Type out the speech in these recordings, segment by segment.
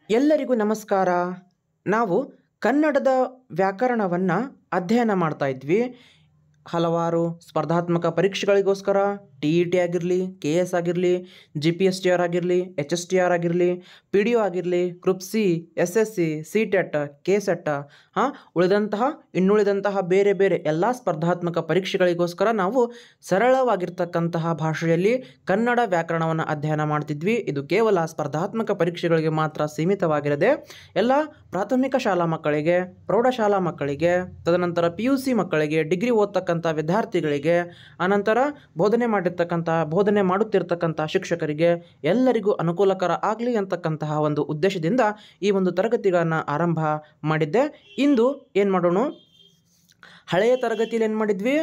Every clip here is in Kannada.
ಎಲ್ಲರಿಗೂ ನಮಸ್ಕಾರ. ನಾವು ಕನ್ನಡದ ವ್ಯಾಕರಣವನ್ನು ಅಧ್ಯಯನ ಮಾಡ್ತಾ ಇದ್ವಿ. ಹಲವಾರು ಸ್ಪರ್ಧಾತ್ಮಕ ಪರೀಕ್ಷೆಗಳಿಗೋಸ್ಕರ TET ಆಗಿರಲಿ, KS ಆಗಿರಲಿ, GPSTR ಆಗಿರಲಿ, HSTR ಆಗಿರಲಿ, PDO ಆಗಿರಲಿ, group C, SSC, CTET, KSET ಇನ್ನುಳಿದಂತಹ ಬೇರೆ ಬೇರೆ ಎಲ್ಲ ಸ್ಪರ್ಧಾತ್ಮಕ ಪರೀಕ್ಷೆಗಳಿಗೋಸ್ಕರ ನಾವು ಸರಳವಾಗಿರ್ತಕ್ಕಂತಹ ಭಾಷೆಯಲ್ಲಿ ಕನ್ನಡ ವ್ಯಾಕರಣವನ್ನು ಅಧ್ಯಯನ ಮಾಡ್ತಿದ್ವಿ. ಇದು ಕೇವಲ ಸ್ಪರ್ಧಾತ್ಮಕ ಪರೀಕ್ಷೆಗಳಿಗೆ ಮಾತ್ರ ಸೀಮಿತವಾಗಿರದೆ ಎಲ್ಲ ಪ್ರಾಥಮಿಕ ಶಾಲಾ ಮಕ್ಕಳಿಗೆ, ಪ್ರೌಢಶಾಲಾ ಮಕ್ಕಳಿಗೆ, ತದನಂತರ PUC ಮಕ್ಕಳಿಗೆ, ಡಿಗ್ರಿ ಓದ್ತಕ್ಕಂಥ ವಿದ್ಯಾರ್ಥಿಗಳಿಗೆ, ಅನಂತರ ಬೋಧನೆ ಮಾಡುತ್ತಿರ್ತಕ್ಕಂಥ ಶಿಕ್ಷಕರಿಗೆ ಎಲ್ಲರಿಗೂ ಅನುಕೂಲಕರ ಆಗಲಿ ಅಂತಕ್ಕಂತಹ ಒಂದು ಉದ್ದೇಶದಿಂದ ಈ ಒಂದು ತರಗತಿಗಳನ್ನು ಆರಂಭ ಮಾಡಿದ್ದೆ. ಇಂದು ಏನು ಮಾಡೋಣ, ಹಳೆಯ ತರಗತಿಯಲ್ಲಿ ಏನು ಮಾಡಿದ್ವಿ,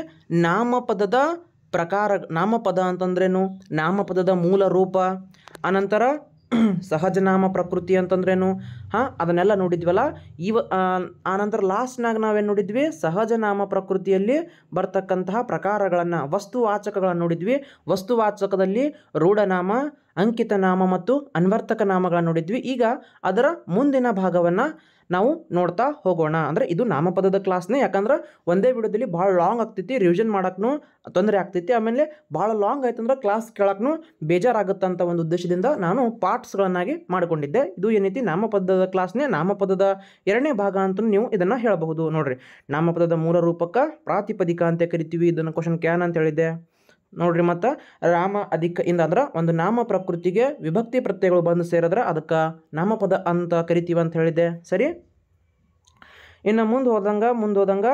ನಾಮಪದದ ಪ್ರಕಾರ, ನಾಮಪದ ಅಂತಂದ್ರೇನು, ನಾಮಪದದ ಮೂಲ ರೂಪ, ಅನಂತರ ಸಹಜನಾಮ ಪ್ರಕೃತಿ ಅಂತಂದ್ರೇನು, ಅದನ್ನೆಲ್ಲ ನೋಡಿದ್ವಲ್ಲ. ಆನಂತರ ಲಾಸ್ಟ್ನಾಗ ನಾವೇನು ನೋಡಿದ್ವಿ, ಸಹಜನಾಮ ಪ್ರಕೃತಿಯಲ್ಲಿ ಬರ್ತಕ್ಕಂತಹ ಪ್ರಕಾರಗಳನ್ನು, ವಸ್ತುವಾಚಕಗಳನ್ನು ನೋಡಿದ್ವಿ. ವಸ್ತುವಾಚಕದಲ್ಲಿ ರೂಢನಾಮ, ಅಂಕಿತ ನಾಮ ಮತ್ತು ಅನ್ವರ್ತಕ ನಾಮಗಳನ್ನು ನೋಡಿದ್ವಿ. ಈಗ ಅದರ ಮುಂದಿನ ಭಾಗವನ್ನು ನಾವು ನೋಡ್ತಾ ಹೋಗೋಣ. ಅಂದರೆ ಇದು ನಾಮಪದದ ಕ್ಲಾಸ್ನೇ, ಯಾಕಂದ್ರೆ ಒಂದೇ ವಿಡಿಯೋದಲ್ಲಿ ಭಾಳ ಲಾಂಗ್ ಆಗ್ತೈತಿ, ರಿವಿಷನ್ ಮಾಡೋಕ್ಕೂ ತೊಂದರೆ ಆಗ್ತೈತಿ. ಆಮೇಲೆ ಭಾಳ ಲಾಂಗ್ ಆಯ್ತಂದ್ರೆ ಕ್ಲಾಸ್ ಕೇಳೋಕ್ಕೂ ಬೇಜಾರಾಗುತ್ತಂತ ಒಂದು ಉದ್ದೇಶದಿಂದ ನಾನು ಪಾರ್ಟ್ಸ್ಗಳನ್ನಾಗಿ ಮಾಡಿಕೊಂಡಿದ್ದೆ. ಇದು ಏನೈತಿ, ನಾಮಪದದ ಕ್ಲಾಸ್ನೇ, ನಾಮಪದದ ಎರಡನೇ ಭಾಗ ಅಂತ ನೀವು ಇದನ್ನು ಹೇಳಬಹುದು. ನೋಡ್ರಿ, ನಾಮಪದದ ಮೂಲ ರೂಪಕ್ಕೆ ಪ್ರಾತಿಪದಿಕ ಅಂತ ಕರಿತೀವಿ. ಇದನ್ನು ಕ್ವಶನ್ ಕ್ಯಾನ್ ಅಂತ ಹೇಳಿದ್ದೆ ನೋಡ್ರಿ. ಮತ್ತು ರಾಮ ಅಧಿಕ ಇಂದ ಅಂದ್ರೆ ಒಂದು ನಾಮ ಪ್ರಕೃತಿಗೆ ವಿಭಕ್ತಿ ಪ್ರತ್ಯಯಗಳು ಬಂದು ಸೇರಿದ್ರೆ ಅದಕ್ಕೆ ನಾಮಪದ ಅಂತ ಕರಿತೀವಿ ಅಂತ ಹೇಳಿದ್ದೆ. ಸರಿ, ಇನ್ನು ಮುಂದೆ ಹೋದಂಗೆ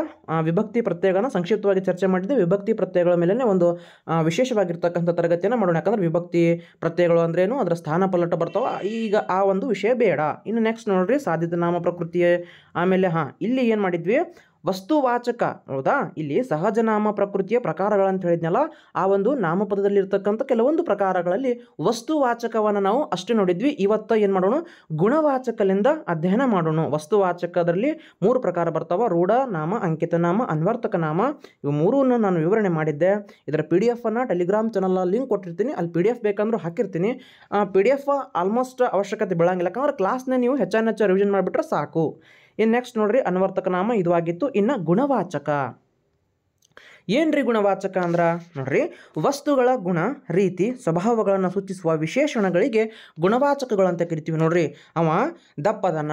ವಿಭಕ್ತಿ ಪ್ರತ್ಯಯಗಳನ್ನ ಸಂಕ್ಷಿಪ್ತವಾಗಿ ಚರ್ಚೆ ಮಾಡಿದ್ದೆ. ವಿಭಕ್ತಿ ಪ್ರತ್ಯಯಗಳ ಮೇಲೆ ಒಂದು ವಿಶೇಷವಾಗಿರ್ತಕ್ಕಂಥ ತರಗತಿಯನ್ನು ಮಾಡೋಣ. ಯಾಕಂದ್ರೆ ವಿಭಕ್ತಿ ಪ್ರತ್ಯಯಗಳು ಅಂದ್ರೇನು, ಅದರ ಸ್ಥಾನ ಪಲ್ಲಟ ಬರ್ತಾವ. ಈಗ ಆ ಒಂದು ವಿಷಯ ಬೇಡ. ಇನ್ನು ನೆಕ್ಸ್ಟ್ ನೋಡ್ರಿ, ಸಾಧಿತ ನಾಮ ಪ್ರಕೃತಿ. ಆಮೇಲೆ ಇಲ್ಲಿ ಏನು ಮಾಡಿದ್ವಿ, ವಸ್ತುವಾಚಕ. ಹೌದಾ, ಇಲ್ಲಿ ಸಹಜನಾಮ ಪ್ರಕೃತಿಯ ಪ್ರಕಾರಗಳಂತ ಹೇಳಿದ್ನಲ್ಲ, ಆ ಒಂದು ನಾಮಪದದಲ್ಲಿರ್ತಕ್ಕಂಥ ಕೆಲವೊಂದು ಪ್ರಕಾರಗಳಲ್ಲಿ ವಸ್ತುವಾಚಕವನ್ನು ನಾವು ಅಷ್ಟೇ ನೋಡಿದ್ವಿ. ಇವತ್ತು ಏನು ಮಾಡೋಣ, ಗುಣವಾಚಕಲಿಂದ ಅಧ್ಯಯನ ಮಾಡೋಣ. ವಸ್ತುವಾಚಕದಲ್ಲಿ 3 ಪ್ರಕಾರ ಬರ್ತಾವ: ರೂಢ ನಾಮ, ಅಂಕಿತ ನಾಮ, ಅನ್ವರ್ತಕ ನಾಮ. ಇವು 3 ನಾನು ವಿವರಣೆ ಮಾಡಿದ್ದೆ. ಇದರ PDF ಅನ್ನು ಟೆಲಿಗ್ರಾಮ್ ಚಾನಲ್ ಲಿಂಕ್ ಕೊಟ್ಟಿರ್ತೀನಿ, ಅಲ್ಲಿ PDF ಬೇಕಂದ್ರೂ ಹಾಕಿರ್ತೀನಿ. PDF ಆಲ್ಮೋಸ್ಟ್ ಅವಶ್ಯಕತೆ ಬೀಳಂಗಿಲ್ಲ, ಯಾಕಂದ್ರೆ ಕ್ಲಾಸ್ನ ನೀವು ಹೆಚ್ಚು ರಿವಿಷನ್ ಮಾಡಿಬಿಟ್ರೆ ಸಾಕು. ಇನ್ನು ನೆಕ್ಸ್ಟ್ ನೋಡ್ರಿ, ಅನ್ವರ್ತಕ ನಾಮ ಇದು ಆಗಿತ್ತು. ಇನ್ನು ಗುಣವಾಚಕ ಏನ್ರಿ? ಗುಣವಾಚಕ ಅಂದ್ರೆ ನೋಡ್ರಿ, ವಸ್ತುಗಳ ಗುಣ, ರೀತಿ, ಸ್ವಭಾವಗಳನ್ನು ಸೂಚಿಸುವ ವಿಶೇಷಣಗಳಿಗೆ ಗುಣವಾಚಕಗಳು ಅಂತ ಕರಿತೀವಿ. ನೋಡ್ರಿ, ಅವ ದಪ್ಪದನ,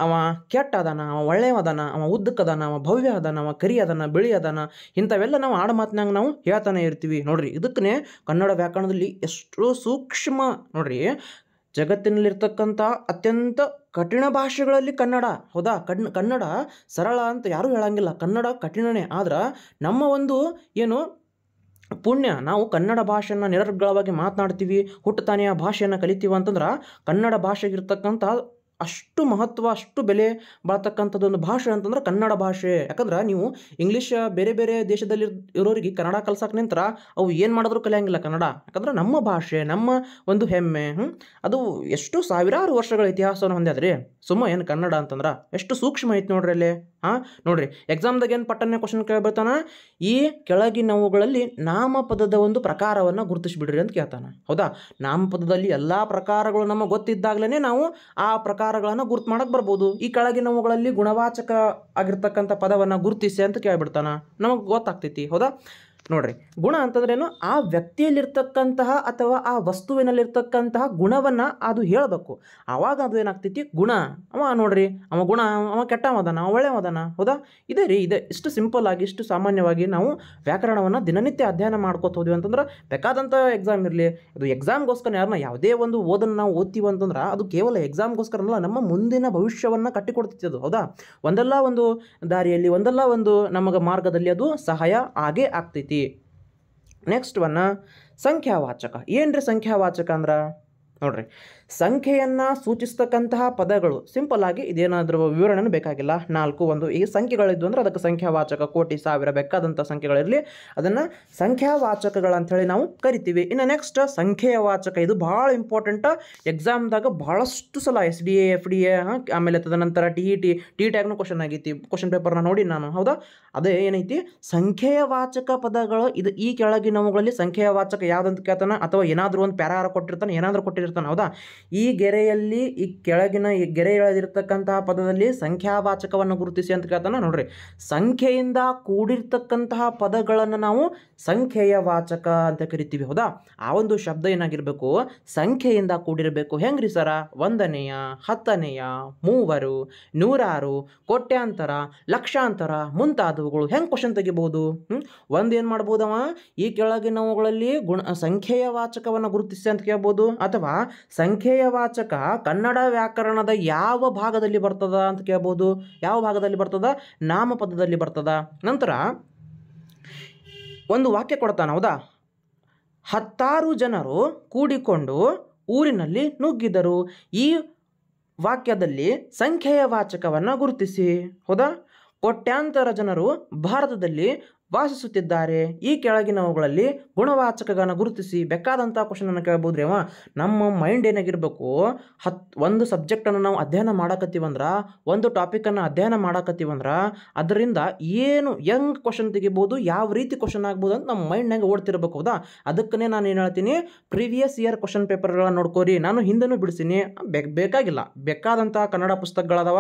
ಅವ ಕೆಟ್ಟದನ, ಅವ ಒಳ್ಳೆಯವದನ, ಅವ ಉದ್ದಕ್ಕದನ, ಅವ ಭವ್ಯ ಅದನ, ಅವ ಕರಿ ಅದನ, ಬಿಳಿ ಅದನ, ಇಂಥವೆಲ್ಲ ನಾವು ಆಡಮಾತಿನಾಗ ನಾವು ಹೇಳ್ತಾನೆ ಇರ್ತೀವಿ. ನೋಡ್ರಿ, ಇದಕ್ಕೇ ಕನ್ನಡ ವ್ಯಾಕರಣದಲ್ಲಿ ಎಷ್ಟು ಸೂಕ್ಷ್ಮ ನೋಡ್ರಿ. ಜಗತ್ತಿನಲ್ಲಿರ್ತಕ್ಕಂಥ ಅತ್ಯಂತ ಕಠಿಣ ಭಾಷೆಗಳಲ್ಲಿ ಕನ್ನಡ. ಹೌದಾ, ಕನ್ನಡ ಸರಳ ಅಂತ ಯಾರೂ ಹೇಳಂಗಿಲ್ಲ, ಕನ್ನಡ ಕಠಿಣನೇ. ಆದ್ರೆ ನಮ್ಮ ಒಂದು ಏನು ಪುಣ್ಯ, ನಾವು ಕನ್ನಡ ಭಾಷೆಯನ್ನು ನಿರರ್ಗಳವಾಗಿ ಮಾತನಾಡ್ತೀವಿ, ಹುಟ್ಟುತ್ತಾನೆ ಆ ಭಾಷೆಯನ್ನು ಕಲಿತೀವಿ ಅಂತಂದ್ರೆ ಕನ್ನಡ ಭಾಷೆಗಿರ್ತಕ್ಕಂಥ ಅಷ್ಟು ಮಹತ್ವ, ಅಷ್ಟು ಬೆಲೆ ಬಾಳ್ತಕ್ಕಂಥದ್ದೊಂದು ಭಾಷೆ ಅಂತಂದ್ರೆ ಕನ್ನಡ ಭಾಷೆ. ಯಾಕಂದ್ರೆ ನೀವು ಇಂಗ್ಲೀಷ್ ಬೇರೆ ಬೇರೆ ದೇಶದಲ್ಲಿ ಇರೋರಿಗೆ ಕನ್ನಡ ಕಲ್ಸಕ್ಕೆ ನಿಂತರ ಅವು ಏನು ಮಾಡಿದ್ರು ಕಲಿಯಂಗಿಲ್ಲ ಕನ್ನಡ. ಯಾಕಂದ್ರೆ ನಮ್ಮ ಭಾಷೆ, ನಮ್ಮ ಒಂದು ಹೆಮ್ಮೆ, ಅದು ಎಷ್ಟು ಸಾವಿರಾರು ವರ್ಷಗಳ ಇತಿಹಾಸವನ್ನು ಹೊಂದ್ಯಾದ್ರಿ. ಏನು ಕನ್ನಡ ಅಂತಂದ್ರೆ ಎಷ್ಟು ಸೂಕ್ಷ್ಮ ಐತಿ ನೋಡ್ರಿ ಅಲ್ಲಿ. ನೋಡ್ರಿ, ಎಕ್ಸಾಮ್ದಾಗ ಏನು ಪಟ್ಟನೆ ಕ್ವಶನ್ ಕೇಳ್ಬಿಡ್ತಾನ, ಈ ಕೆಳಗಿನವುಗಳಲ್ಲಿ ನಾಮಪದದ ಒಂದು ಪ್ರಕಾರವನ್ನು ಗುರುತಿಸ್ಬಿಡ್ರಿ ಅಂತ ಕೇಳ್ತಾನೆ. ಹೌದಾ, ನಾಮಪದದಲ್ಲಿ ಎಲ್ಲ ಪ್ರಕಾರಗಳು ನಮಗೆ ಗೊತ್ತಿದ್ದಾಗಲೇ ನಾವು ಆ ಪ್ರಕಾರಗಳನ್ನು ಗುರುತು ಮಾಡಕ್ಕೆ ಬರ್ಬೋದು. ಈ ಕೆಳಗಿನವುಗಳಲ್ಲಿ ಗುಣವಾಚಕ ಆಗಿರ್ತಕ್ಕಂಥ ಪದವನ್ನು ಗುರುತಿಸಿ ಅಂತ ಕೇಳ್ಬಿಡ್ತಾನ, ನಮಗೆ ಗೊತ್ತಾಗ್ತೈತಿ. ಹೌದಾ, ನೋಡ್ರಿ, ಗುಣ ಅಂತಂದ್ರೇನು, ಆ ವ್ಯಕ್ತಿಯಲ್ಲಿರ್ತಕ್ಕಂತಹ ಅಥವಾ ಆ ವಸ್ತುವಿನಲ್ಲಿರ್ತಕ್ಕಂತಹ ಗುಣವನ್ನು ಅದು ಹೇಳಬೇಕು. ಆವಾಗ ಅದು ಏನಾಗ್ತೈತಿ, ಗುಣ. ಅವ ನೋಡ್ರಿ, ಅವ ಗುಣ, ಅವ ಕೆಟ್ಟವದನ, ಅವ ಒಳ್ಳೆಯವದನ. ಹೌದಾ, ಇದೆ ರೀ, ಇದೆ. ಇಷ್ಟು ಸಿಂಪಲ್ ಆಗಿ, ಇಷ್ಟು ಸಾಮಾನ್ಯವಾಗಿ ನಾವು ವ್ಯಾಕರಣವನ್ನು ದಿನನಿತ್ಯ ಅಧ್ಯಯನ ಮಾಡ್ಕೋತ ಹೋದ್ವಿ ಅಂತಂದ್ರೆ ಬೇಕಾದಂಥ ಎಕ್ಸಾಮ್ ಇರಲಿ, ಅದು ಎಕ್ಸಾಮ್ಗೋಸ್ಕರ ಯಾರನ್ನ ಯಾವುದೇ ಒಂದು ಓದನ್ನು ನಾವು ಓದ್ತೀವಿ ಅಂತಂದ್ರೆ ಅದು ಕೇವಲ ಎಕ್ಸಾಮ್ಗೋಸ್ಕರ ಅಲ್ಲ, ನಮ್ಮ ಮುಂದಿನ ಭವಿಷ್ಯವನ್ನು ಕಟ್ಟಿಕೊಡ್ತೈತಿ ಅದು. ಹೌದಾ, ಒಂದಲ್ಲ ಒಂದು ದಾರಿಯಲ್ಲಿ, ಒಂದಲ್ಲ ಒಂದು ನಮಗೆ ಮಾರ್ಗದಲ್ಲಿ ಅದು ಸಹಾಯ ಆಗೇ ಆಗ್ತೈತಿ. ನೆಕ್ಸ್ಟ್ ಸಂಖ್ಯಾವಾಚಕ. ಏನ್ರಿ ಸಂಖ್ಯಾವಾಚಕ ಅಂದ್ರೆ ನೋಡ್ರಿ, ಸಂಖ್ಯೆಯನ್ನು ಸೂಚಿಸ್ತಕ್ಕಂತಹ ಪದಗಳು ಸಿಂಪಲ್ ಆಗಿ ಇದೇನಾದರೂ ವಿವರಣೆ ಬೇಕಾಗಿಲ್ಲ. 4, 1 ಈ ಸಂಖ್ಯೆಗಳಿದ್ದು ಅಂದ್ರೆ ಅದಕ್ಕೆ ಸಂಖ್ಯಾವಾಚಕ. ಕೋಟಿ, ಸಾವಿರ ಬೇಕಾದಂಥ ಸಂಖ್ಯೆಗಳಿರಲಿ, ಅದನ್ನು ಸಂಖ್ಯಾವಾಚಕಗಳಂಥೇಳಿ ನಾವು ಕರಿತೀವಿ. ಇನ್ನು ನೆಕ್ಸ್ಟ್ ಸಂಖ್ಯೆಯ ವಾಚಕ. ಇದು ಭಾಳ ಇಂಪಾರ್ಟೆಂಟ್. ಎಕ್ಸಾಮ್ದಾಗ ಭಾಳಷ್ಟು ಸಲ SDA, FDA, ಆಮೇಲೆ ತದನಂತರ TET ಆಗ್ನೂ ಕ್ವಶನ್ ಆಗೈತಿ. ಕ್ವಶನ್ ಪೇಪರ್ನ ನೋಡಿ ನಾನು. ಹೌದಾ, ಅದೇ ಏನೈತಿ, ಸಂಖ್ಯೆಯ ವಾಚಕ ಪದಗಳು. ಇದು ಈ ಕೆಳಗಿನವುಗಳಲ್ಲಿ ಸಂಖ್ಯೆಯ ವಾಚಕ ಯಾವುದಂತ ಕೇಳ್ತಾನೆ, ಅಥವಾ ಏನಾದರೂ ಒಂದು ಪ್ಯಾರಾಗ್ರಾಫ್ ಕೊಟ್ಟಿರ್ತಾನೆ, ಏನಾದರೂ ಕೊಟ್ಟಿರ್ತಾನೆ, ಹೇಳಿರ್ತಾನೆ. ಹೌದಾ, ಈ ಗೆರೆಯಲ್ಲಿ ಈ ಕೆಳಗಿನ ಈ ಗೆರೆ ಎಳೆದಿರ್ತಕ್ಕಂತಹ ಪದದಲ್ಲಿ ಸಂಖ್ಯಾವಾಚಕವನ್ನು ಗುರುತಿಸಿ ಅಂತ ಕೇಳ್ತಾನೆ. ನೋಡ್ರಿ, ಸಂಖ್ಯೆಯಿಂದ ಕೂಡಿರ್ತಕ್ಕಂತಹ ಪದಗಳನ್ನು ನಾವು ಸಂಖ್ಯೆಯ ವಾಚಕ ಅಂತ ಕರಿತೀವಿ. ಹೌದಾ, ಆ ಒಂದು ಶಬ್ದ ಏನಾಗಿರಬೇಕು, ಸಂಖ್ಯೆಯಿಂದ ಕೂಡಿರಬೇಕು. ಹೆಂಗ್ರಿ ಸರ? 1ನೇಯ, 10ನೇಯ, 3, 100, ಕೋಟ್ಯಾಂತರ, ಲಕ್ಷಾಂತರ ಮುಂತಾದವುಗಳು. ಹೆಂಗೆ ಕ್ವಶನ್ ತೆಗಿಬಹುದು? ಒಂದು ಏನು ಮಾಡ್ಬೋದವ, ಈ ಕೆಳಗಿನವುಗಳಲ್ಲಿ ಸಂಖ್ಯೆಯ ವಾಚಕವನ್ನು ಗುರುತಿಸಿ ಅಂತ ಕೇಳ್ಬೋದು, ಅಥವಾ ಸಂಖ್ಯೆಯ ವಾಚಕ ಕನ್ನಡ ವ್ಯಾಕರಣದ ಯಾವ ಭಾಗದಲ್ಲಿ ಬರ್ತದ ಅಂತ ಕೇಳ್ಬೋದು. ಯಾವ ಭಾಗದಲ್ಲಿ ಬರ್ತದ? ನಾಮಪದದಲ್ಲಿ ಬರ್ತದ. ನಂತರ ಒಂದು ವಾಕ್ಯ ಕೊಡ್ತಾನೆ. ಹೌದಾ, 10 ಜನರು ಕೂಡಿಕೊಂಡು ಊರಿನಲ್ಲಿ ನುಗ್ಗಿದರು. ಈ ವಾಕ್ಯದಲ್ಲಿ ಸಂಖ್ಯೆಯ ವಾಚಕವನ್ನು ಗುರುತಿಸಿ. ಹೌದಾ, ಕೋಟ್ಯಾಂತರ ಜನರು ಭಾರತದಲ್ಲಿ ವಾಸಿಸುತ್ತಿದ್ದಾರೆ. ಈ ಕೆಳಗಿನವುಗಳಲ್ಲಿ ಗುಣವಾಚಕಗಳನ್ನು ಗುರುತಿಸಿ. ಬೇಕಾದಂಥ ಕ್ವಶನನ್ನು ಕೇಳ್ಬೋದ್ರಿ ಅವ. ನಮ್ಮ ಮೈಂಡ್ ಏನಾಗಿರಬೇಕು, ಒಂದು ಸಬ್ಜೆಕ್ಟನ್ನು ನಾವು ಅಧ್ಯಯನ ಮಾಡಕತ್ತೀವಂದ್ರೆ, ಒಂದು ಟಾಪಿಕನ್ನು ಅಧ್ಯಯನ ಮಾಡಕತ್ತೀವಂದ್ರೆ ಅದರಿಂದ ಏನು ಹೆಂಗೆ ಕ್ವಶನ್ ತೆಗಿಬೋದು, ಯಾವ ರೀತಿ ಕ್ವಶನ್ ಆಗ್ಬೋದು ಅಂತ ನಮ್ಮ ಮೈಂಡ್ನಾಗ ಓಡ್ತಿರ್ಬೇಕು. ಹೌದಾ, ಅದಕ್ಕೇ ನಾನು ಏನು ಹೇಳ್ತೀನಿ, ಪ್ರೀವಿಯಸ್ ಇಯರ್ ಕ್ವಶನ್ ಪೇಪರ್ಗಳನ್ನ ನೋಡ್ಕೋರಿ. ನಾನು ಹಿಂದೆನೂ ಬಿಡಿಸಿನಿ, ಬೇಕಾಗಿಲ್ಲ, ಬೇಕಾದಂಥ ಕನ್ನಡ ಪುಸ್ತಕಗಳದಾವ,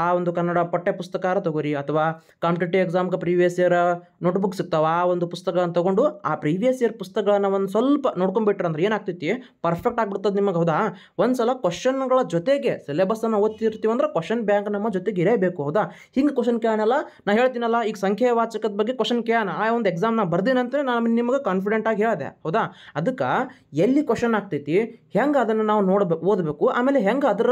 ಆ ಒಂದು ಕನ್ನಡ ಪಠ್ಯ ಪುಸ್ತಕ ತಗೋರಿ, ಅಥವಾ ಕಾಂಪಿಟೇಟಿವ್ ಎಕ್ಸಾಮ್ಗೆ ಪ್ರೀವಿಯಸ್ ಇಯರ್ ನೋಟ್ಬುಕ್ ಸಿಗ್ತಾವ, ಆ ಒಂದು ಪುಸ್ತಕಗಳನ್ನು ತೊಗೊಂಡು ಆ ಪ್ರೀವಿಯಸ್ ಇಯರ್ ಪುಸ್ತಕಗಳನ್ನು ಒಂದು ಸ್ವಲ್ಪ ನೋಡ್ಕೊಂಡ್ಬಿಟ್ರೆ ಅಂದ್ರೆ ಏನಾಗ್ತೈತಿ, ಪರ್ಫೆಕ್ಟ್ ಆಗ್ಬಿಡ್ತದೆ ನಿಮಗೆ. ಹೌದಾ, ಒಂದ್ಸಲ ಕ್ವಶನ್ಗಳ ಜೊತೆಗೆ ಸಿಲೆಬಸ್ಸನ್ನು ಓದ್ತಿರ್ತೀವಿ ಅಂದ್ರೆ ಕ್ವಶನ್ ಬ್ಯಾಂಕ್ ನಮ್ಮ ಜೊತೆಗೆ ಇರಬೇಕು. ಹೌದಾ, ಹಿಂಗೆ ಕ್ವಶನ್ ಕೇಳಲ್ಲ. ನಾ ಹೇಳ್ತೀನಲ್ಲ, ಈಗ ಸಂಖ್ಯೆಯ ವಾಚಕದ ಬಗ್ಗೆ ಕ್ವಶನ್ ಕೇಳೋಣ, ಆ ಒಂದು ಎಕ್ಸಾಮ್ ನಾ ಬರ್ದೇನಂತ ನಾನು ನಿಮಗೆ ಕಾನ್ಫಿಡೆಂಟ್ ಆಗಿ ಹೇಳಿದೆ. ಹೌದಾ, ಅದಕ್ಕೆ ಎಲ್ಲಿ ಕ್ವಶನ್ ಆಗ್ತೈತಿ, ಹೆಂಗೆ ಅದನ್ನು ನಾವು ಓದಬೇಕು, ಆಮೇಲೆ ಹೆಂಗೆ ಅದರ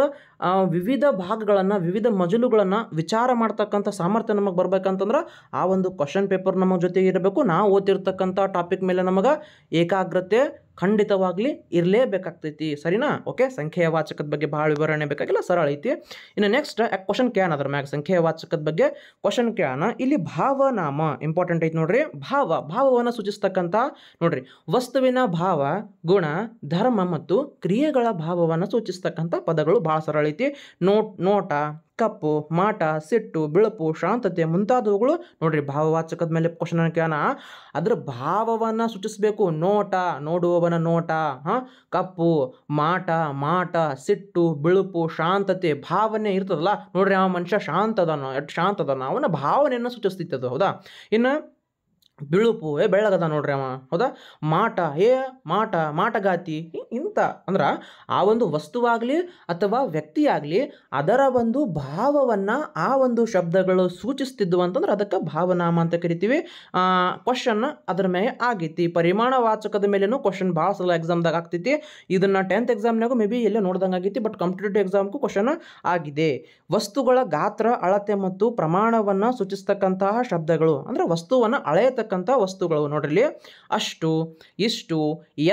ವಿವಿಧ ಭಾಗಗಳನ್ನು, ವಿವಿಧ ಮಜಲುಗಳನ್ನು ವಿಚಾರ ಮಾಡ್ತಕ್ಕಂಥ ಸಾಮರ್ಥ್ಯ ನಮಗೆ ಬರ್ಬೇಕಂತಂದ್ರೆ ಆ ಒಂದು ಕ್ವಶನ್ ಪೇಪರ್ ನಮ್ಮ ಜೊತೆಗೆ ಇರಬೇಕು. ನಾವು ಓದ್ತಿರ್ತಕ್ಕಂಥ ಟಾಪಿಕ್ ಮೇಲೆ ನಮಗೆ ಏಕಾಗ್ರತೆ ಖಂಡಿತವಾಗ್ಲಿ ಇರಲೇಬೇಕಾಗ್ತೈತಿ. ಸರಿನಾ? ಓಕೆ, ಸಂಖ್ಯೆಯ ವಾಚಕದ ಬಗ್ಗೆ ಭಾಳ ವಿವರಣೆ ಬೇಕಾಗಿಲ್ಲ, ಸರಳ ಐತಿ. ಇನ್ನು ನೆಕ್ಸ್ಟ್ ಕ್ವಶನ್ ಕೇಳೋಣ, ಅದ್ರ ಮ್ಯಾಗ ಸಂಖ್ಯೆಯ ವಾಚಕದ ಬಗ್ಗೆ ಕ್ವಶನ್ ಕೇಳೋಣ. ಇಲ್ಲಿ ಭಾವನಾಮ ಇಂಪಾರ್ಟೆಂಟ್ ಐತಿ ನೋಡ್ರಿ. ಭಾವವನ್ನು ಸೂಚಿಸ್ತಕ್ಕಂಥ ನೋಡ್ರಿ, ವಸ್ತುವಿನ ಭಾವ, ಗುಣ, ಧರ್ಮ ಮತ್ತು ಕ್ರಿಯೆಗಳ ಭಾವವನ್ನು ಸೂಚಿಸ್ತಕ್ಕಂಥ ಪದಗಳು ಭಾಳ ಸರಳ ಐತಿ. ನೋಟ, ಕಪ್ಪು, ಮಾಟ, ಸಿಟ್ಟು, ಬಿಳುಪು, ಶಾಂತತೆ ಮುಂತಾದವುಗಳು ನೋಡ್ರಿ ಭಾವವಾಚಕದ ಮೇಲೆ ಕ್ವಶನ್ ಕೇಳೋಣ. ಅದರ ಭಾವವನ್ನು ಸೂಚಿಸಬೇಕು. ನೋಟ, ನೋಡುವವನ ನೋಟ, ಕಪ್ಪು, ಮಾಟ, ಸಿಟ್ಟು, ಬಿಳುಪು, ಶಾಂತತೆ, ಭಾವನೆ ಇರ್ತದಲ್ಲ ನೋಡ್ರಿ, ಆ ಮನುಷ್ಯ ಶಾಂತ ಅದಾನ, ಎಷ್ಟು ಶಾಂತ ಅದಾನ, ಅವನ ಭಾವನೆಯನ್ನು ಸೂಚಿಸ್ತಿತ್ತದು. ಹೌದಾ, ಇನ್ನು ಬಿಳುಪು, ಬೆಳ್ಳಗದ ನೋಡ್ರಿ ಅವ. ಹೌದಾ, ಮಾಟಗಾತಿ ಇಂಥ ಅಂದ್ರೆ ಆ ಒಂದು ವಸ್ತುವಾಗಲಿ ಅಥವಾ ವ್ಯಕ್ತಿಯಾಗಲಿ ಅದರ ಒಂದು ಭಾವವನ್ನು ಆ ಒಂದು ಶಬ್ದಗಳು ಸೂಚಿಸ್ತಿದ್ವು ಅಂತಂದ್ರೆ ಅದಕ್ಕೆ ಭಾವನಾಮ ಅಂತ ಕರಿತೀವಿ. ಕ್ವಶನ್ ಅದರ ಮೇಲೆ ಆಗೈತಿ. ಪರಿಮಾಣ ವಾಚಕದ ಮೇಲೇನು ಕ್ವಶನ್ ಭಾಳ ಸಲ ಎಕ್ಸಾಮ್ದಾಗ ಆಗ್ತೈತಿ. ಇದನ್ನು 10th ಎಕ್ಸಾಮ್ನಾಗೂ ಮೇ ಬಿ ಎಲ್ಲೇ ನೋಡ್ದಂಗೆ ಆಗೈತಿ, ಬಟ್ ಕಾಂಪಿಟೇಟಿವ್ ಎಕ್ಸಾಮ್ಗೂ ಕ್ವಶನ್ ಆಗಿದೆ. ವಸ್ತುಗಳ ಗಾತ್ರ, ಅಳತೆ ಮತ್ತು ಪ್ರಮಾಣವನ್ನು ಸೂಚಿಸ್ತಕ್ಕಂತಹ ಶಬ್ದಗಳು ಅಂದ್ರೆ ವಸ್ತುವನ್ನು ಅಳೆಯತಕ್ಕಂಥ ವಸ್ತುಗಳು ನೋಡ್ರಿ. ಅಷ್ಟು, ಇಷ್ಟು,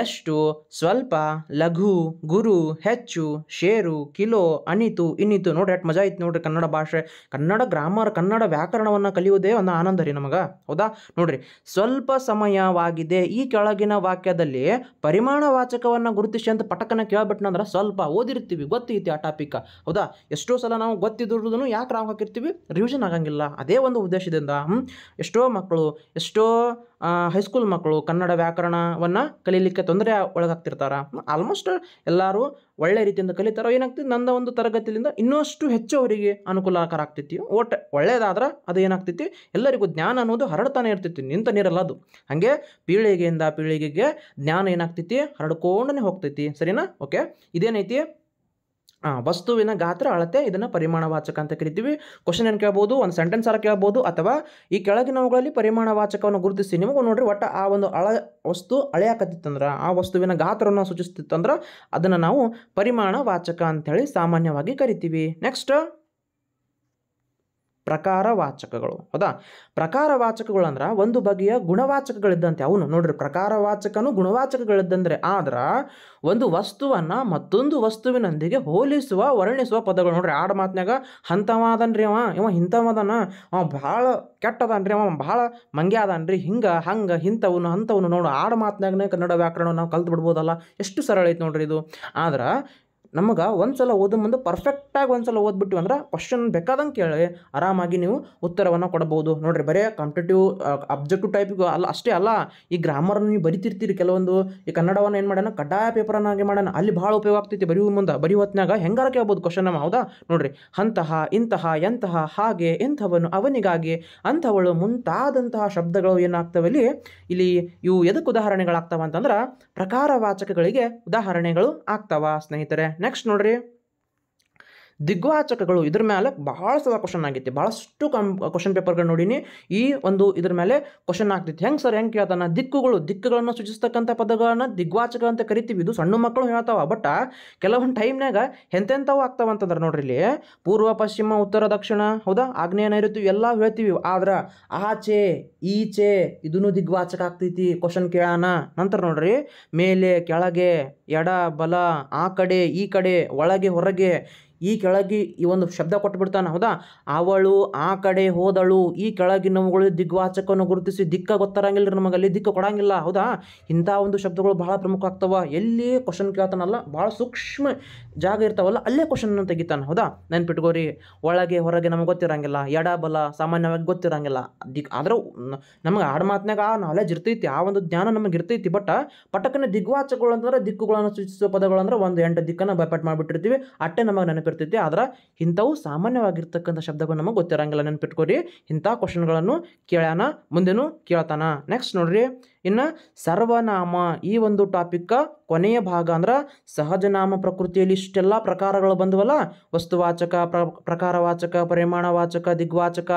ಎಷ್ಟು, ಸ್ವಲ್ಪ, ಲಘು, ಗುರು, ಹೆಚ್ಚು, ಶೇರು, ಕಿಲೋ, ಅನಿತು, ಇನ್ನಿತು. ನೋಡ್ರಿ ಎಷ್ಟು ಮಜಾ ಐತಿ ನೋಡ್ರಿ. ಕನ್ನಡ ಭಾಷೆ, ಕನ್ನಡ ಗ್ರಾಮರ್, ಕನ್ನಡ ವ್ಯಾಕರಣವನ್ನು ಕಲಿಯುವುದೇ ಒಂದು ಆನಂದ ರೀ ನಮಗೆ. ಹೌದಾ, ನೋಡ್ರಿ, ಸ್ವಲ್ಪ ಸಮಯವಾಗಿದೆ. ಈ ಕೆಳಗಿನ ವಾಕ್ಯದಲ್ಲಿ ಪರಿಮಾಣ ವಾಚಕವನ್ನು ಗುರುತಿಸಿ ಅಂತ ಪಟಕನ ಕೇಳ್ಬಿಟ್ನಂದ್ರೆ ಸ್ವಲ್ಪ ಓದಿರ್ತೀವಿ, ಗೊತ್ತೈತಿ ಆ ಟಾಪಿಕ್. ಹೌದಾ, ಎಷ್ಟೋ ಸಲ ನಾವು ಗೊತ್ತಿದ್ರೂ ಯಾಕೆ ರಾವ್ ಹಾಕಿರ್ತೀವಿ, ರಿವಿಷನ್ ಆಗಂಗಿಲ್ಲ. ಅದೇ ಒಂದು ಉದ್ದೇಶದಿಂದ ಎಷ್ಟೋ ಮಕ್ಕಳು, ಎಷ್ಟೋ ಹೈಸ್ಕೂಲ್ ಮಕ್ಕಳು ಕನ್ನಡ ವ್ಯಾಕರಣವನ್ನು ಕಲೀಲಿಕ್ಕೆ ತೊಂದರೆ ಒಳಗಾಗ್ತಿರ್ತಾರೆ. ಆಲ್ಮೋಸ್ಟ್ ಎಲ್ಲರೂ ಒಳ್ಳೆ ರೀತಿಯಿಂದ ಕಲಿತಾರೋ. ಏನಾಗ್ತದೆ, ನನ್ನ ಒಂದು ತರಗತಿಯಿಂದ ಇನ್ನಷ್ಟು ಹೆಚ್ಚು ಅವರಿಗೆ ಅನುಕೂಲಕರ ಆಗ್ತೈತಿ. ಒಳ್ಳೇದಾದ್ರೆ ಅದು ಏನಾಗ್ತೈತಿ, ಎಲ್ಲರಿಗೂ ಜ್ಞಾನ ಅನ್ನೋದು ಹರಡ್ತಾನೆ ಇರ್ತೈತಿ, ನಿಂತ ನೀರಲ್ಲ ಅದು. ಹಾಗೆ ಪೀಳಿಗೆಯಿಂದ ಪೀಳಿಗೆಗೆ ಜ್ಞಾನ ಏನಾಗ್ತೈತಿ, ಹರಡ್ಕೊಂಡೇ ಹೋಗ್ತೈತಿ. ಸರಿನಾ? ಓಕೆ, ಇದೇನೈತಿ, ವಸ್ತುವಿನ ಗಾತ್ರ, ಅಳತೆ, ಇದನ್ನು ಪರಿಮಾಣ ವಾಚಕ ಅಂತ ಕರಿತೀವಿ. ಕ್ವಶನ್ ಏನು ಕೇಳ್ಬೋದು, ಒಂದು ಸೆಂಟೆನ್ಸ್ ಆರ ಕೇಳ್ಬೋದು, ಅಥವಾ ಈ ಕೆಳಗಿನವುಗಳಲ್ಲಿ ಪರಿಮಾಣ ವಾಚಕವನ್ನು ಗುರುತಿಸಿ. ನಿಮಗೂ ನೋಡ್ರಿ, ಒಟ್ಟು ಆ ಒಂದು ವಸ್ತು ಅಳೆಯಾಕತ್ತಿತ್ತಂದ್ರೆ, ಆ ವಸ್ತುವಿನ ಗಾತ್ರವನ್ನು ಸೂಚಿಸ್ತಿತ್ತಂದ್ರೆ ಅದನ್ನು ನಾವು ಪರಿಮಾಣ ವಾಚಕ ಅಂಥೇಳಿ ಸಾಮಾನ್ಯವಾಗಿ ಕರಿತೀವಿ. ನೆಕ್ಸ್ಟ್ ಪ್ರಕಾರವಾಚಕಗಳು. ಹೌದಾ, ಪ್ರಕಾರವಾಚಕಗಳು ಅಂದ್ರೆ ಒಂದು ಬಗೆಯ ಗುಣವಾಚಕಗಳಿದ್ದಂತೆ. ಅವನು ನೋಡ್ರಿ, ಪ್ರಕಾರವಾಚಕನು ಗುಣವಾಚಕಗಳಿದ್ದಂದ್ರೆ ಆದ್ರೆ ಒಂದು ವಸ್ತುವನ್ನು ಮತ್ತೊಂದು ವಸ್ತುವಿನೊಂದಿಗೆ ಹೋಲಿಸುವ, ವರ್ಣಿಸುವ ಪದಗಳು. ನೋಡ್ರಿ, ಆಡ ಮಾತನಾಗ ಅಂಥವಾದನ್ರಿ ಇವ ಇಂಥವದನ, ಅವ ಭಾಳ ಕೆಟ್ಟದನ್ರಿ, ಅವ ಭಾಳ ಮಂಗ್ಯ ಅದನ್ರಿ, ಹಂಗೆ ಇಂಥವನು ನೋಡು. ಆಡ ಮಾತನಾಗನೇ ಕನ್ನಡ ವ್ಯಾಕರಣ ನಾವು ಕಲ್ತು ಬಿಡ್ಬೋದಲ್ಲ, ಎಷ್ಟು ಸರಳ ಐತೆ ನೋಡ್ರಿ ಇದು. ಆದ್ರೆ ನಮಗೆ ಒಂದು ಸಲ ಓದೋ ಮುಂದೆ ಪರ್ಫೆಕ್ಟಾಗಿ ಒಂದು ಸಲ ಓದ್ಬಿಟ್ಟು ಅಂದ್ರೆ ಕ್ವಶನ್ ಬೇಕಾದಂಗೆ ಕೇಳಿ ಆರಾಮಾಗಿ ನೀವು ಉತ್ತರವನ್ನು ಕೊಡಬಹುದು. ನೋಡಿರಿ, ಬರೀ ಕಾಂಪಿಟೇಟಿವ್ ಅಬ್ಜೆಕ್ಟಿವ್ ಟೈಪಿಗೆ ಅಲ್ಲ ಅಷ್ಟೇ ಅಲ್ಲ, ಈ ಗ್ರಾಮರನ್ನು ನೀವು ಬರಿತಿರ್ತೀರಿ ಕೆಲವೊಂದು. ಈ ಕನ್ನಡವನ್ನು ಏನು ಮಾಡೋಣ, ಕಡ್ಡಾಯ ಪೇಪರನ್ನಾಗಿ ಮಾಡೋಣ, ಅಲ್ಲಿ ಭಾಳ ಉಪಯೋಗ ಆಗ್ತೈತಿ. ಬರೀ ಹೊತ್ನಾಗ ಹೆಂಗಾರ ಕೇಳ್ಬೋದು ಕ್ವಶನ್ ನಮ್ಮ. ಹೌದಾ? ನೋಡಿರಿ, ಅಂತಹ, ಇಂತಹ, ಎಂತಹ, ಹಾಗೆ, ಇಂಥವನು, ಅವನಿಗಾಗಿ, ಅಂಥವಳು ಮುಂತಾದಂತಹ ಶಬ್ದಗಳು ಏನಾಗ್ತವಲ್ಲಿ ಇಲ್ಲಿ ಇವು ಎದಕ್ಕೆ ಉದಾಹರಣೆಗಳಾಗ್ತವ ಅಂತಂದ್ರೆ ಪ್ರಕಾರವಾಚಕಗಳಿಗೆ ಉದಾಹರಣೆಗಳು ಆಗ್ತಾವ ಸ್ನೇಹಿತರೆ. ನೆಕ್ಸ್ಟ್ ನೋಡ್ರಿ, ದಿಗ್ವಾಚಕಗಳು. ಇದ್ರ ಮೇಲೆ ಭಾಳ ಸಲ ಕ್ವಶನ್ ಆಗೈತಿ, ಭಾಳಷ್ಟು ಕ್ವಶನ್ ಪೇಪರ್ಗಳು ನೋಡೀನಿ. ಈ ಒಂದು ಇದ್ರ ಮೇಲೆ ಕ್ವಶನ್ ಆಗ್ತೈತಿ. ಹೆಂಗೆ ಸರ್, ಹೆಂಗೆ ಕೇಳ್ತಾನ? ದಿಕ್ಕುಗಳನ್ನು ಸೂಚಿಸ್ತಕ್ಕಂಥ ಪದಗಳನ್ನು ದಿಗ್ವಾಚಕ ಅಂತ ಕರಿತೀವಿ. ಇದು ಸಣ್ಣ ಮಕ್ಕಳು ಹೇಳ್ತಾವ. ಬಟ್ ಕೆಲವೊಂದು ಟೈಮ್ನಾಗ ಎಂತೆಂಥವು ಆಗ್ತಾವ ಅಂತಂದ್ರೆ ನೋಡ್ರಿ, ಇಲ್ಲಿ ಪೂರ್ವ, ಪಶ್ಚಿಮ, ಉತ್ತರ, ದಕ್ಷಿಣ, ಹೌದಾ, ಆಗ್ನೇಯ, ನೈಋತ್ಯ ಎಲ್ಲ ಹೇಳ್ತೀವಿ. ಆದ್ರೆ ಆಚೆ, ಈಚೆ ಇದನ್ನು ದಿಗ್ವಾಚಕ ಆಗ್ತೈತಿ. ಕ್ವಶನ್ ಕೇಳೋಣ. ನಂತರ ನೋಡ್ರಿ, ಮೇಲೆ, ಕೆಳಗೆ, ಎಡ, ಬಲ, ಆ ಕಡೆ, ಈ ಕಡೆ, ಒಳಗೆ, ಹೊರಗೆ, ಈ ಕೆಳಗೆ ಈ ಒಂದು ಶಬ್ದ ಕೊಟ್ಟುಬಿಡ್ತಾನೆ. ಹೌದಾ? ಅವಳು ಆ ಕಡೆ ಹೋದಳು. ಈ ಕೆಳಗಿನವುಗಳು ದಿಗ್ವಾಚಕವನ್ನು ಗುರುತಿಸಿ ದಿಕ್ಕ ಗೊತ್ತಿರಂಗಿಲ್ಲ ರೀ ನಮಗಲ್ಲಿ, ದಿಕ್ಕು ಕೊಡಂಗಿಲ್ಲ. ಹೌದಾ? ಇಂಥ ಒಂದು ಶಬ್ದಗಳು ಬಹಳ ಪ್ರಮುಖ ಆಗ್ತವ. ಎಲ್ಲಿ ಕ್ವಶನ್ ಕೇಳ್ತಾನಲ್ಲ, ಭಾಳ ಸೂಕ್ಷ್ಮ ಜಾಗ ಇರ್ತಾವಲ್ಲ, ಅಲ್ಲೇ ಕ್ವಶನ್ ತೆಗಿತಾನೆ. ಹೌದಾ? ನೆನ್ಪಿಟ್ಕೋರಿ, ಒಳಗೆ ಹೊರಗೆ ನಮಗೆ ಗೊತ್ತಿರಂಗಿಲ್ಲ, ಎಡ ಬಲ ಸಾಮಾನ್ಯವಾಗಿ ಗೊತ್ತಿರಂಗಿಲ್ಲ. ಆದ್ರೆ ನಮಗೆ ಆಡು ಮಾತನಾಗ ಆ ನಾಲೆಜ್ ಇರ್ತೈತಿ, ಆ ಒಂದು ಜ್ಞಾನ ನಮಗೆ ಇರ್ತೈತಿ. ಬಟ್ ಪಟಕನ ದಿಗ್ವಾಚಕಗಳು ಅಂತಂದ್ರೆ ದಿಕ್ಕುಗಳನ್ನು ಸೂಚಿಸುವ ಪದಗಳು ಅಂದ್ರೆ ಒಂದು 8 ದಿಕ್ಕನ್ನು ಬೈಪಾಟ್ ಮಾಡಿಬಿಟ್ಟಿರ್ತೀವಿ, ಅಟ್ಟೆ ನಮಗೆ ನೆನಪಿರ್ತೈತಿ. ಆದ್ರೆ ಇಂಥವು ಸಾಮಾನ್ಯವಾಗಿರ್ತಕ್ಕಂಥ ಶಬ್ದಗಳು ನಮಗೆ ಗೊತ್ತಿರಂಗಿಲ್ಲ. ನೆನ್ಪಿಟ್ಕೋರಿ, ಇಂಥ ಕ್ವಶನ್ಗಳನ್ನು ಕೇಳ್ಯಾನ, ಮುಂದೆನೂ ಕೇಳ್ತಾನ. ನೆಕ್ಸ್ಟ್ ನೋಡ್ರಿ, ಇನ್ನು ಸರ್ವನಾಮ ಈ ಒಂದು ಟಾಪಿಕ್ ಕೊನೆಯ ಭಾಗ. ಅಂದ್ರೆ ಸಹಜನಾಮ ಪ್ರಕೃತಿಯಲ್ಲಿ ಇಷ್ಟೆಲ್ಲ ಪ್ರಕಾರಗಳು ಬಂದವಲ್ಲ, ವಸ್ತುವಾಚಕ, ಪ್ರಕಾರವಾಚಕ, ಪರಿಮಾಣವಾಚಕ, ದಿಗ್ವಾಚಕ,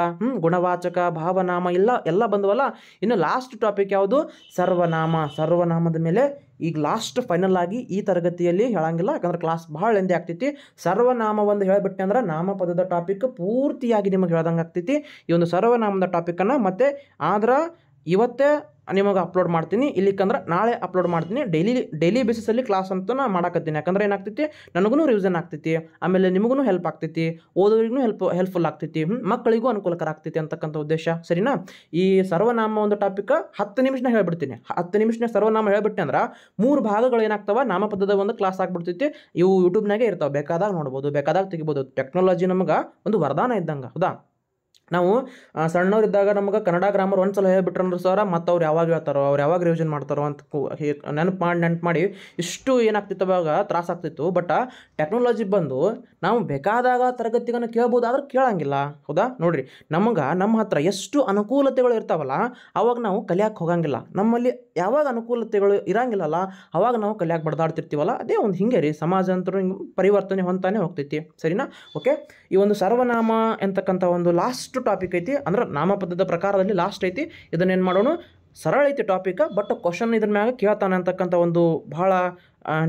ಗುಣವಾಚಕ, ಭಾವನಾಮ ಎಲ್ಲ ಬಂದವಲ್ಲ. ಇನ್ನು ಲಾಸ್ಟ್ ಟಾಪಿಕ್ ಯಾವುದು? ಸರ್ವನಾಮ. ಸರ್ವನಾಮದ ಮೇಲೆ ಈಗ ಲಾಸ್ಟ್ ಫೈನಲ್ ಆಗಿ ಈ ತರಗತಿಯಲ್ಲಿ ಹೇಳಂಗಿಲ್ಲ, ಯಾಕಂದ್ರೆ ಕ್ಲಾಸ್ ಭಾಳ ಲೆಂದಿ ಆಗ್ತೈತಿ. ಸರ್ವನಾಮ ಒಂದು ಹೇಳಿಬಿಟ್ಟೆ ಅಂದ್ರೆ ನಾಮಪದದ ಟಾಪಿಕ್ ಪೂರ್ತಿಯಾಗಿ ನಿಮಗೆ ಹೇಳ್ದಂಗೆ ಆಗ್ತೈತಿ. ಈ ಒಂದು ಸರ್ವನಾಮದ ಟಾಪಿಕನ್ನು ಮತ್ತೆ ಆದ್ರೆ ಇವತ್ತೇ ನಿಮಗೆ ಅಪ್ಲೋಡ್ ಮಾಡ್ತೀನಿ, ಇಲ್ಲಿಕಂದ್ರೆ ನಾಳೆ ಅಪ್ಲೋಡ್ ಮಾಡ್ತೀನಿ. ಡೈಲಿ ಬೇಸಿಸಲ್ಲಿ ಕ್ಲಾಸ್ ಅಂತ ನಾನು ಮಾಡಕತ್ತೀನಿ. ಯಾಕಂದ್ರೆ ಏನಾಗ್ತೈತಿ, ನನಗೂ ರಿವಿಷನ್ ಆಗ್ತೈತಿ, ಆಮೇಲೆ ನಿಮಗೂ ಹೆಲ್ಪ್ ಆಗ್ತೈತಿ, ಓದೋರಿಗೂ ಹೆಲ್ಪ್ಫುಲ್ ಆಗ್ತೈತಿ, ಮಕ್ಕಳಿಗೂ ಅನುಕೂಲಕರ ಆಗ್ತೈತಿ ಅಂತಕ್ಕಂಥ ಉದ್ದೇಶ. ಸರಿನಾ? ಈ ಸರ್ವನಾಮ ಒಂದು ಟಾಪಿಕ್ 10 ನಿಮಿಷನ ಹೇಳ್ಬಿಡ್ತೀನಿ. 10 ನಿಮಿಷನ ಸರ್ವನಾಮ ಹೇಳ್ಬಿಟ್ಟೆ ಅಂದ್ರೆ 3 ಭಾಗಗಳು ಏನಾಗ್ತಾವ, ನಾಮಪದದ ಒಂದು ಕ್ಲಾಸ್ ಆಗ್ಬಿಡ್ತೈತಿ. ಇವು ಯೂಟ್ಯೂಬ್ನಾಗೆ ಇರ್ತಾವೆ, ಬೇಕಾದಾಗ ನೋಡ್ಬೋದು, ಬೇಕಾದಾಗ ತೆಗಿಬೋದು. ಟೆಕ್ನಾಲಜಿ ನಮಗೆ ಒಂದು ವರದಾನ ಇದ್ದಂಗೆ. ಹೌದಾ? ನಾವು ಸಣ್ಣವರಿದ್ದಾಗ ನಮಗೆ ಕನ್ನಡ ಗ್ರಾಮರ್ ಒಂದು ಸಲ ಹೇಳ್ಬಿಟ್ರಂದ್ರೆ ಸರ, ಮತ್ತು ಅವ್ರು ಯಾವಾಗ ಹೇಳ್ತಾರೋ, ಅವ್ರು ಯಾವಾಗ ರಿವಿಷನ್ ಮಾಡ್ತಾರೋ ಅಂತ ನೆನಪು ಮಾಡಿ ಇಷ್ಟು ಏನಾಗ್ತಿತ್ತು, ಅವಾಗ ತ್ರಾಸ ಆಗ್ತಿತ್ತು. ಬಟ್ ಟೆಕ್ನಾಲಜಿ ಬಂದು ನಾವು ಬೇಕಾದಾಗ ತರಗತಿಗಳನ್ನು ಕೇಳ್ಬೋದು, ಆದ್ರೆ ಕೇಳಂಗಿಲ್ಲ. ಹೌದಾ? ನೋಡಿರಿ, ನಮ್ಮ ಹತ್ರ ಎಷ್ಟು ಅನುಕೂಲತೆಗಳು ಇರ್ತಾವಲ್ಲ, ಅವಾಗ ನಾವು ಕಲಿಯಕ್ಕೆ ಹೋಗಂಗಿಲ್ಲ. ನಮ್ಮಲ್ಲಿ ಯಾವಾಗ ಅನುಕೂಲತೆಗಳು ಇರಂಗಿಲ್ಲಲ್ಲ, ಅವಾಗ ನಾವು ಕಲಿಯಕ್ಕೆ ಬಡ್ದಾಡ್ತಿರ್ತೀವಲ್ಲ. ಅದೇ ಒಂದು ಹಿಂಗೆ ರೀ, ಸಮಾಜ ಅಂತರೂ ಹಿಂಗೆ ಪರಿವರ್ತನೆ ಹೊಂತಾನೆ ಹೋಗ್ತೈತಿ. ಸರಿನಾ? ಓಕೆ, ಈ ಒಂದು ಸರ್ವನಾಮ ಅಂತಕ್ಕಂಥ ಒಂದು ಲಾಸ್ಟ್ ಟಾಪಿಕ್ ಐತಿ. ಅಂದ್ರೆ ನಾಮಪದದ ಪ್ರಕಾರದಲ್ಲಿ ಲಾಸ್ಟ್ ಐತಿ. ಇದನ್ನೇನು ಮಾಡೋಣ, ಸರಳ ಐತಿ ಟಾಪಿಕ್, ಬಟ್ ಕ್ವಶನ್ ಇದ್ರ ಮ್ಯಾಗ ಕೇಳ್ತಾನೆ ಅಂತಕ್ಕಂಥ ಒಂದು ಭಾಳ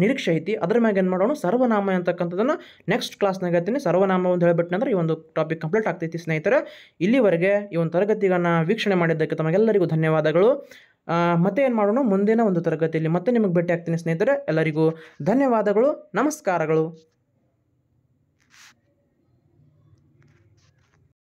ನಿರೀಕ್ಷೆ ಐತಿ. ಅದ್ರ ಮ್ಯಾಗ ಏನು ಮಾಡೋಣ, ಸರ್ವನಾಮ ಅಂತಕ್ಕಂಥದ್ದನ್ನು ನೆಕ್ಸ್ಟ್ ಕ್ಲಾಸ್ನಾಗ ಹೇಳ್ತೀನಿ. ಸರ್ವನಾಮ ಒಂದು ಹೇಳ್ಬಿಟ್ಟು ಅಂದ್ರೆ ಈ ಒಂದು ಟಾಪಿಕ್ ಕಂಪ್ಲೀಟ್ ಆಗ್ತೈತಿ ಸ್ನೇಹಿತರೆ. ಇಲ್ಲಿವರೆಗೆ ಈ ಒಂದು ತರಗತಿಯನ್ನು ವೀಕ್ಷಣೆ ಮಾಡಿದ್ದಕ್ಕೆ ತಮಗೆಲ್ಲರಿಗೂ ಧನ್ಯವಾದಗಳು. ಮತ್ತೆ ಏನು ಮಾಡೋಣ, ಮುಂದಿನ ಒಂದು ತರಗತಿಯಲ್ಲಿ ಮತ್ತೆ ನಿಮಗೆ ಭೇಟಿ ಆಗ್ತೀನಿ ಸ್ನೇಹಿತರೆ. ಎಲ್ಲರಿಗೂ ಧನ್ಯವಾದಗಳು, ನಮಸ್ಕಾರಗಳು.